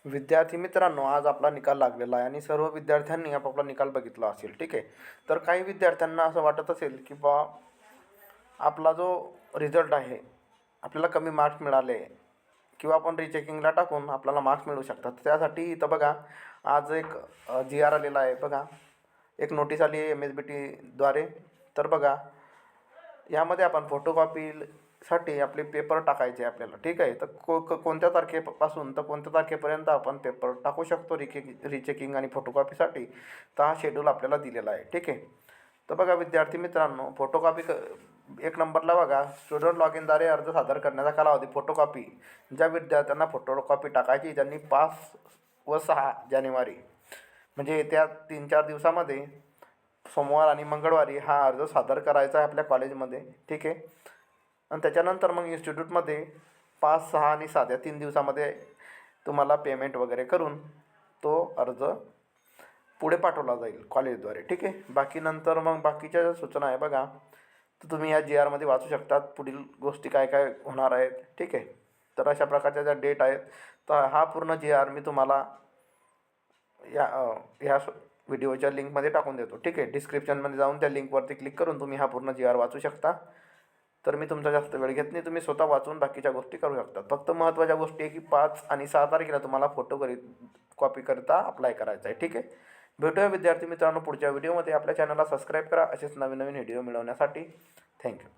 विद्यार्थी मित्रांनो, आज आपला निकाल लागलेला आहे आणि सर्व विद्यार्थ्यांनी आपापला निकाल बघितला असेल. ठीक आहे. तर काही विद्यार्थ्यांना असं वाटत असेल की आपला जो रिझल्ट आहे, आपल्याला कमी मार्क्स मिळाले किंवा आपण रिचेकिंगला टाकून आपल्याला मार्क्स मिळू शकतात. त्यासाठी इथं बघा, आज एक जी आर आलेला आहे बघा, एक नोटीस आली आहे MSBTद्वारे. तर बघा, यामध्ये आपण फोटोकॉपीसाठी आपले पेपर टाकायचे आपल्याला. ठीक आहे. तर कोणत्या तारखेपासून तर कोणत्या तारखेपर्यंत आपण पेपर टाकू शकतो रिचेकिंग आणि फोटोकॉपीसाठी, तर हा शेड्यूल आपल्याला दिलेला आहे. ठीक आहे. तर बघा विद्यार्थी मित्रांनो, एक नंबरला बघा, स्टुडंट लॉग इनद्वारे अर्ज सादर करण्याचा कालावधी. फोटोकॉपी ज्या विद्यार्थ्यांना फोटोकॉपी टाकायची त्यांनी 5 व 6 जानेवारी म्हणजे येत्या 3-4 दिवसामध्ये सोमवार आणि मंगळवारी हा अर्ज सादर करायचा आहे आपल्या कॉलेजमध्ये. ठीक आहे. आणि त्याच्यानंतर मग इन्स्टिट्यूटमध्ये 5, 6 आणि 7 या 3 दिवसामध्ये तुम्हाला पेमेंट वगैरे करून तो अर्ज पुढे पाठवला जाईल कॉलेजद्वारे. ठीक आहे. बाकी नंतर मग बाकीच्या ज्या सूचना आहे बघा, तर तुम्ही या GRमध्ये वाचू शकतात पुढील गोष्टी काय काय होणार आहेत. ठीक आहे. तर अशा प्रकारच्या ज्या डेट आहेत, तर हा पूर्ण GR मी तुम्हाला ह्या व्हिडिओच्या लिंकमध्ये टाकून देतो. ठीक आहे. डिस्क्रिप्शनमध्ये जाऊन त्या लिंकवरती क्लिक करून तुम्ही हा पूर्ण GR वाचू शकता. तर मी तुमचा जास्त वेळ घेत नाही, तुम्ही स्वतः वाचून बाकीच्या गोष्टी करू शकतात. फक्त महत्त्वाच्या गोष्टी आहे की 5 आणि 6 तारखेला तुम्हाला कॉपी करता अप्लाय करायचा आहे. ठीक आहे. भेटूया विद्यार्थी मित्रांनो पुढच्या व्हिडिओमध्ये. आपल्या चॅनलला सबस्क्राईब करा असेच नवीन नवीन व्हिडिओ मिळवण्यासाठी. थँक्यू.